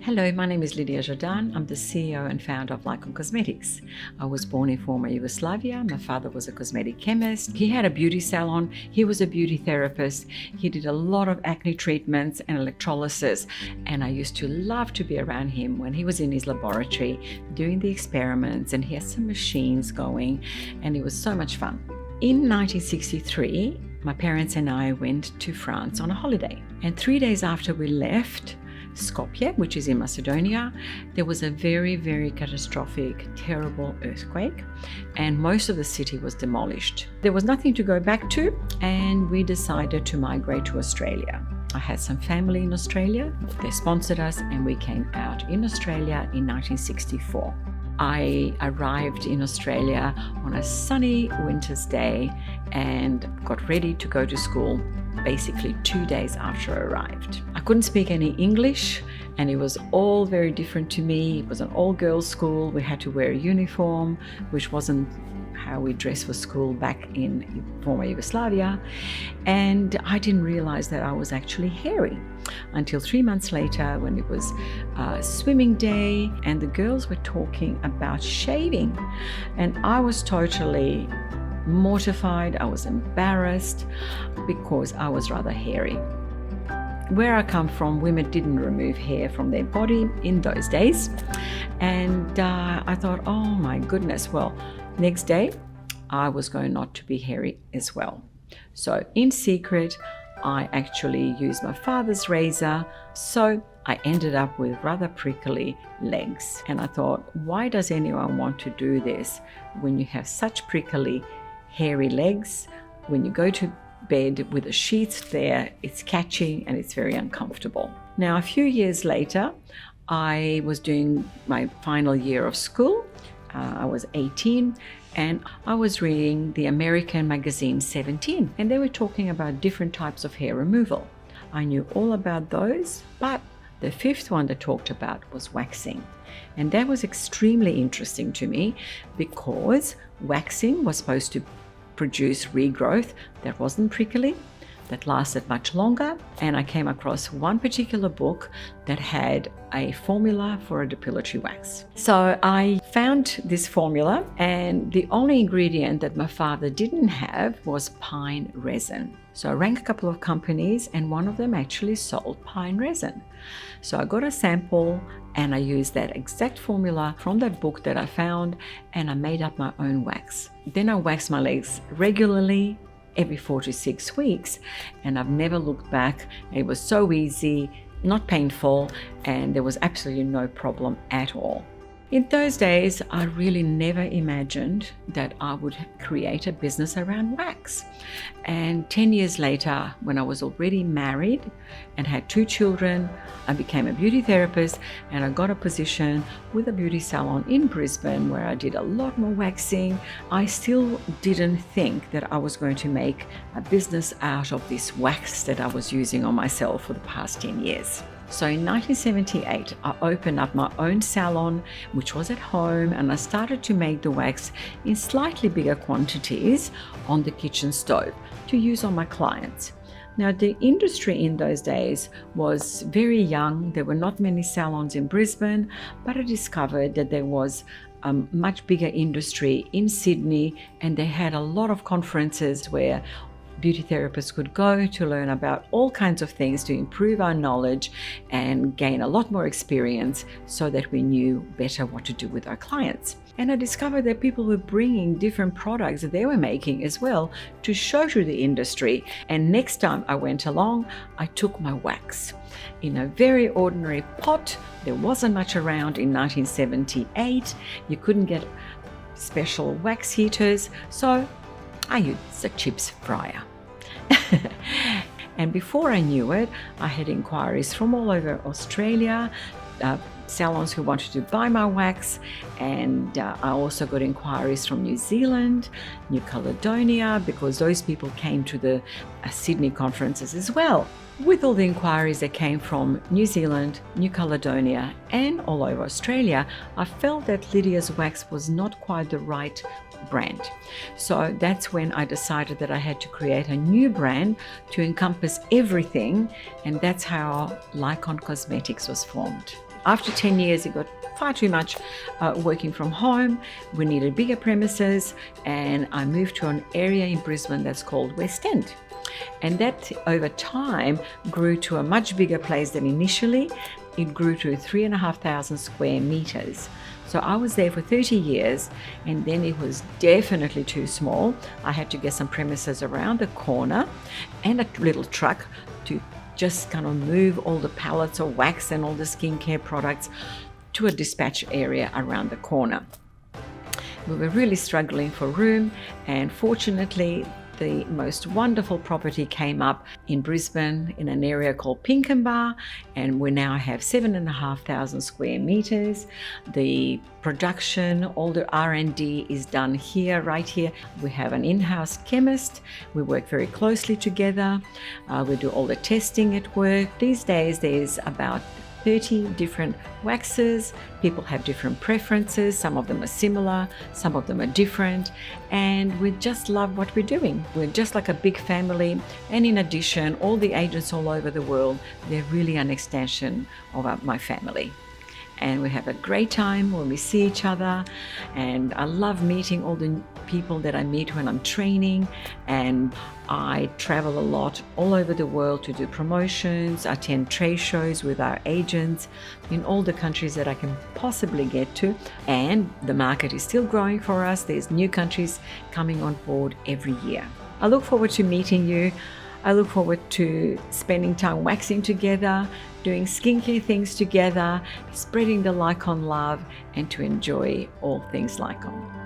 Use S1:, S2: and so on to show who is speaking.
S1: Hello, my name is Lydia Jordan. I'm the CEO and founder of Lycon Cosmetics. I was born in former Yugoslavia. My father was a cosmetic chemist. He had a beauty salon. He was a beauty therapist. He did a lot of acne treatments and electrolysis. And I used to love to be around him when he was in his laboratory doing the experiments, and he had some machines going, and it was so much fun. In 1963, my parents and I went to France on a holiday. And 3 days after we left Skopje, which is in Macedonia, there was a very, very catastrophic, terrible earthquake, and most of the city was demolished. There was nothing to go back to, and we decided to migrate to Australia. I had some family in Australia. They sponsored us, and we came out in Australia in 1964. I arrived in Australia on a sunny winter's day and got ready to go to school basically 2 days after I arrived. I couldn't speak any English, and it was all very different to me. It was an all-girls school. We had to wear a uniform, which wasn't how we dressed for school back in former Yugoslavia. And I didn't realize that I was actually hairy until 3 months later, when it was swimming day and the girls were talking about shaving. And I was totally mortified. I was embarrassed because I was rather hairy. Where I come from, women didn't remove hair from their body in those days. And I thought, oh my goodness, well, next day I was going not to be hairy as well. So in secret, I actually used my father's razor. So I ended up with rather prickly legs. And I thought, why does anyone want to do this when you have such prickly hairy legs? When you go to bed with the sheets there, it's catchy and it's very uncomfortable. Now, a few years later, I was doing my final year of school. I was 18, and I was reading the American magazine 17, and they were talking about different types of hair removal. I knew all about those, but the fifth one they talked about was waxing. And that was extremely interesting to me because waxing was supposed to produce regrowth that wasn't prickly, that lasted much longer. And I came across one particular book that had a formula for a depilatory wax. So I found this formula, and the only ingredient that my father didn't have was pine resin. So I rang a couple of companies, and one of them actually sold pine resin. So I got a sample and I used that exact formula from that book that I found, and I made up my own wax. Then I waxed my legs regularly every 4 to 6 weeks, and I've never looked back. It was so easy, not painful, and there was absolutely no problem at all. In those days, I really never imagined that I would create a business around wax. And 10 years later, when I was already married and had 2 children, I became a beauty therapist, and I got a position with a beauty salon in Brisbane where I did a lot more waxing. I still didn't think that I was going to make a business out of this wax that I was using on myself for the past 10 years. So in 1978, I opened up my own salon, which was at home, and I started to make the wax in slightly bigger quantities on the kitchen stove to use on my clients. Now, the industry in those days was very young. There were not many salons in Brisbane, but I discovered that there was a much bigger industry in Sydney, and they had a lot of conferences where beauty therapists could go to learn about all kinds of things to improve our knowledge and gain a lot more experience so that we knew better what to do with our clients. And I discovered that people were bringing different products that they were making as well to show to the industry. And next time I went along, I took my wax in a very ordinary pot. There wasn't much around in 1978. You couldn't get special wax heaters, so I used a chips fryer. And before I knew it, I had inquiries from all over Australia, salons who wanted to buy my wax, and I also got inquiries from New Zealand, New Caledonia, because those people came to the Sydney conferences as well. With all the inquiries that came from New Zealand, New Caledonia, and all over Australia, I felt that Lydia's Wax was not quite the right brand. So that's when I decided that I had to create a new brand to encompass everything, and that's how Lycon Cosmetics was formed. After 10 years, it got far too much working from home. We needed bigger premises, and I moved to an area in Brisbane that's called West End. And that over time grew to a much bigger place than initially. It grew to 3,500 square meters. So I was there for 30 years, and then it was definitely too small. I had to get some premises around the corner and a little truck to just kind of move all the pallets of wax and all the skincare products to a dispatch area around the corner. We were really struggling for room, and fortunately the most wonderful property came up in Brisbane in an area called Pinkenba, and we now have 7,500 square meters. The production, all the R&D is done here, right here. We have an in-house chemist. We work very closely together. We do all the testing at work. These days there's about 30 different waxes. People have different preferences. Some of them are similar, some of them are different, and we just love what we're doing. We're just like a big family, and in addition, all the agents all over the world, they're really an extension of my family. And we have a great time when we see each other, and I love meeting all the people that I meet when I'm training, and I travel a lot all over the world to do promotions, attend trade shows with our agents in all the countries that I can possibly get to, and the market is still growing for us. There's new countries coming on board every year. I look forward to meeting you. I look forward to spending time waxing together, doing skincare things together, spreading the Lycon love, and to enjoy all things Lycon.